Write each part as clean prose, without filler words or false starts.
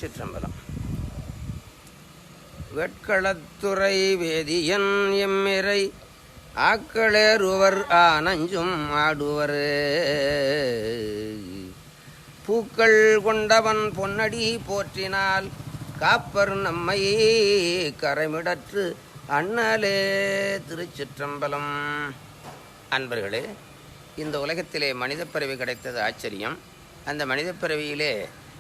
திருச்சிற்றம்பலம். வெட்களத்துறை வேதியன் எம்மிரை ஆக்களேறுவர் ஆனஞ்சும் ஆடுவர். பூக்கள் கொண்டவன் பொன்னடி போற்றினால் காப்பர் நம்மை கரைமிடற்று அண்ணலே. திருச்சிற்றம்பலம். அன்பர்களே, இந்த உலகத்திலே மனித பிறவி கிடைத்தது ஆச்சரியம். அந்த மனித பிறவியிலே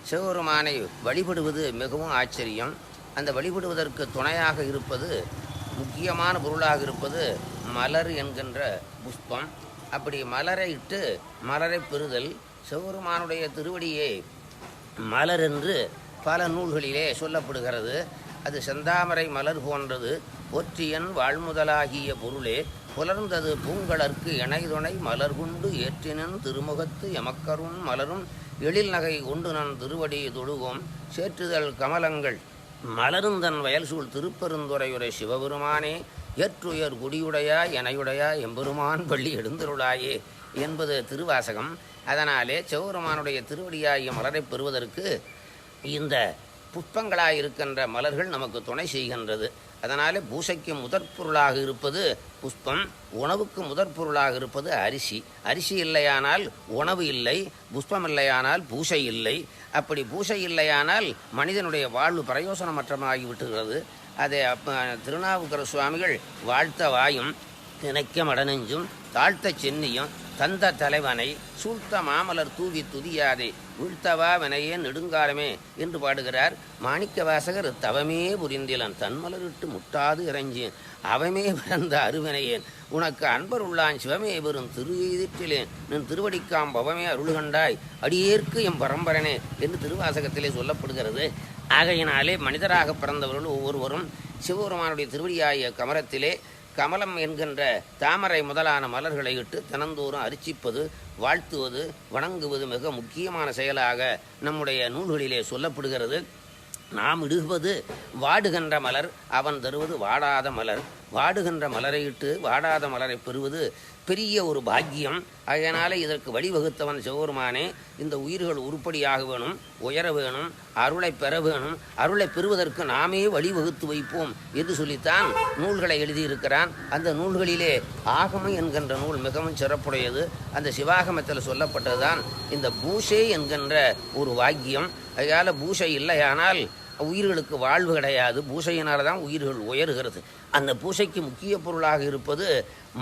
சிவபெருமானை வழிபடுவது மிகவும் ஆச்சரியம். அந்த வழிபடுவதற்கு துணையாக இருப்பது, முக்கியமான பொருளாக இருப்பது மலர் என்கின்ற புஷ்பம். அப்படி மலரை இட்டு மலரை பெறுதல் சிவபெருமானுடைய திருவடியே மலர் என்று பல நூல்களிலே சொல்லப்படுகிறது. அது செந்தாமரை மலர் போன்றது. போற்றியன் வாழ்முதலாகிய பொருளே புலர்ந்தது பூங்கலர்க்கு இணைதுணை மலர் கொண்டு ஏற்றினன் திருமுகத்து எமக்கரும் மலரும் எழில் நகை கொண்டு நன் திருவடி தொழுவோம் சேற்றுதல் கமலங்கள் மலருந்தன் வயல்சூழ் திருப்பெருந்துறையுரை சிவபெருமானே ஏற்றுயர் குடியுடையா எனையுடையா எம்பெருமான் பள்ளி எழுந்தருளாயே என்பது திருவாசகம். அதனாலே சிவபெருமானுடைய திருவடியாகிய மலரை பெறுவதற்கு இந்த புஷ்பங்களாயிருக்கின்ற மலர்கள் நமக்கு துணை செய்கின்றது. அதனாலே பூசைக்கு முதற் பொருளாக இருப்பது புஷ்பம், உணவுக்கு முதற் பொருளாக இருப்பது அரிசி. அரிசி இல்லையானால் உணவு இல்லை, புஷ்பம் இல்லையானால் பூசை இல்லை. அப்படி பூசை இல்லையானால் மனிதனுடைய வாழ்வு பிரயோசனமற்றமாகி விட்டுகிறது. அதை திருநாவுக்கர சுவாமிகள் வாழ்த்த வாயும் நினைக்க மடனெஞ்சும் தாழ்த்த சென்னியும் தந்த தலைவனை சூழ்த்த மாமலர் தூவி துதியாதே வீழ்த்தவா வினையே நெடுங்காலமே என்று பாடுகிறார். மாணிக்க வாசகர் தவமே புரிந்திலன் தன்மலரிட்டு முட்டாது இறைஞ்சேன் அவமே பிறந்த அருவினையேன் உனக்கு அன்பர் உள்ளான் சிவமே பெறும் திரு எதிர்த்திலேன் நின் திருவடிக்காம் பவமே அருள்கண்டாய் அடியேற்கு எம் பரம்பரனே என்று திருவாசகத்திலே சொல்லப்படுகிறது. ஆகையினாலே மனிதராக பிறந்தவர்கள் ஒவ்வொருவரும் சிவபெருமானுடைய திருவடியாகிய கமலத்திலே கமலம் என்கின்ற தாமரை முதலான மலர்களை இட்டு தினந்தோறும் அர்ச்சிப்பது, வாழ்த்துவது, வணங்குவது மிக முக்கியமான செயலாக நம்முடைய நூல்களிலே சொல்லப்படுகிறது. நாம் இடுவது வாடுகின்ற மலர், அவன் தருவது வாடாத மலர். வாடுகின்ற மலரை இட்டு வாடாத மலரை பெறுவது பெரிய ஒரு பாக்கியம். அதனாலே இதற்கு வழிவகுத்தவன் சிவபெருமானே. இந்த உயிர்கள் உருப்படியாக வேணும், உயர வேணும், அருளை பெற வேணும். அருளை பெறுவதற்கு நாமே வழிவகுத்து வைப்போம் என்று சொல்லித்தான் நூல்களை எழுதியிருக்கிறான். அந்த நூல்களிலே ஆகமம் என்கின்ற நூல் மிகவும் சிறப்புடையது. அந்த சிவாகமத்தில் சொல்லப்பட்டதுதான் இந்த பூஷை என்கின்ற ஒரு வாக்கியம். அதனால் பூஷை இல்லையானால் உயிர்களுக்கு வாழ்வு கிடையாது. பூசையினால் தான் உயிர்கள் உயர்கிறது. அந்த பூசைக்கு முக்கிய பொருளாக இருப்பது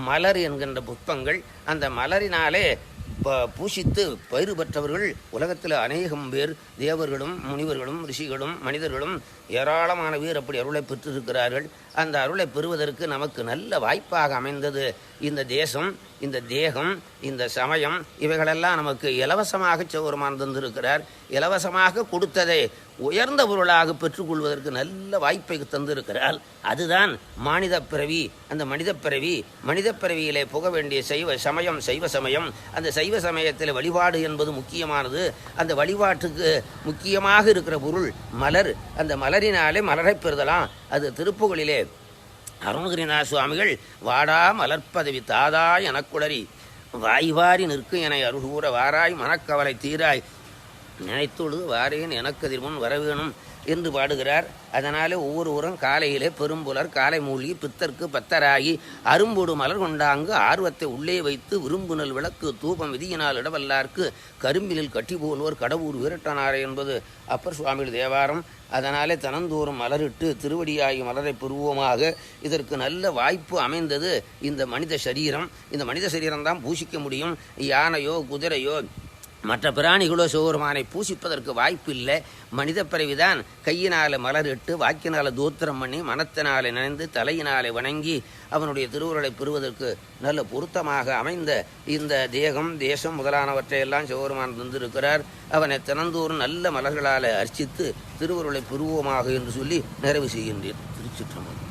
மலர் என்கின்ற புஷ்பங்கள். அந்த மலரினாலே பூசித்து பயிர் பெற்றவர்கள் உலகத்தில் அநேகம் பேர், தேவர்களும் முனிவர்களும் ரிஷிகளும் மனிதர்களும் ஏராளமான பேர் அப்படி அருளை பெற்றிருக்கிறார்கள். அந்த அருளை பெறுவதற்கு நமக்கு நல்ல வாய்ப்பாக அமைந்தது இந்த தேசம், இந்த தேகம், இந்த சமயம். இவைகளெல்லாம் நமக்கு இலவசமாக சிவபெருமான் தந்திருக்கிறார். இலவசமாக கொடுத்ததை உயர்ந்த பொருளாக பெற்றுக்கொள்வதற்கு நல்ல வாய்ப்பை தந்திருக்கிறார். அதுதான் மானித பிறவி. அந்த மனித பிறவியிலே புக வேண்டிய சைவ சமயம். அந்த சைவ சமயத்தில் வழிபாடு என்பது முக்கியமானது. அந்த வழிபாட்டுக்கு முக்கியமாக இருக்கிற பொருள் மலர். அந்த மலரினாலே மலரை பெறுதலாம். அது திருப்புகளிலே அருணகிரிநாத சுவாமிகள் வாடா மலர்ப்பதவி தாதா எனக்குளறி வாய்வாரி நிற்கும் என அருகூற வாராய் மனக்கவலை தீராய் நினைத்தொழுது வாரேன் எனக்கதிர் முன் வரவேணும் என்று பாடுகிறார். அதனாலே ஒவ்வொருவரும் காலையிலே பெரும்புலர் காலை மூழ்கி பித்தற்கு பத்தராகி அரும்போடு மலர் கொண்டாங்கு ஆர்வத்தை உள்ளே வைத்து விரும்புனல் விளக்கு தூபம் விதியினால் இடவல்லார்க்கு கரும்பிலில் கட்டி போல்வர் கடவுர் வீரட்டனாரே என்பது அப்பர் சுவாமிகள் தேவாரம். அதனாலே தனந்தோறும் மலரிட்டு திருவடியாகி மலரை பெறுவோமாக. இதற்கு நல்ல வாய்ப்பு அமைந்தது இந்த மனித சரீரம். இந்த மனித சரீரம்தான் பூசிக்க முடியும். யானையோ குதிரையோ மற்ற பிராணிகளோ சிவபெருமானை பூசிப்பதற்கு வாய்ப்பு இல்லை. மனித பிறவிதான் கையினால மலரிட்டு வாக்கினால தோத்திரம் பண்ணி மனத்தினாலே நினைந்து தலையினாலே வணங்கி அவனுடைய திருவுருளை பெறுவதற்கு நல்ல பொருத்தமாக அமைந்த இந்த தேகம் தேசம் முதலானவற்றையெல்லாம் சிவபெருமான் தந்திருக்கிறார். அவனை தினந்தோறும் நல்ல மலர்களால் அர்ச்சித்து திருவுருளை பெறுவோமாக என்று சொல்லி நிறைவு செய்கின்றேன். திருச்சிற்றம்பலம்.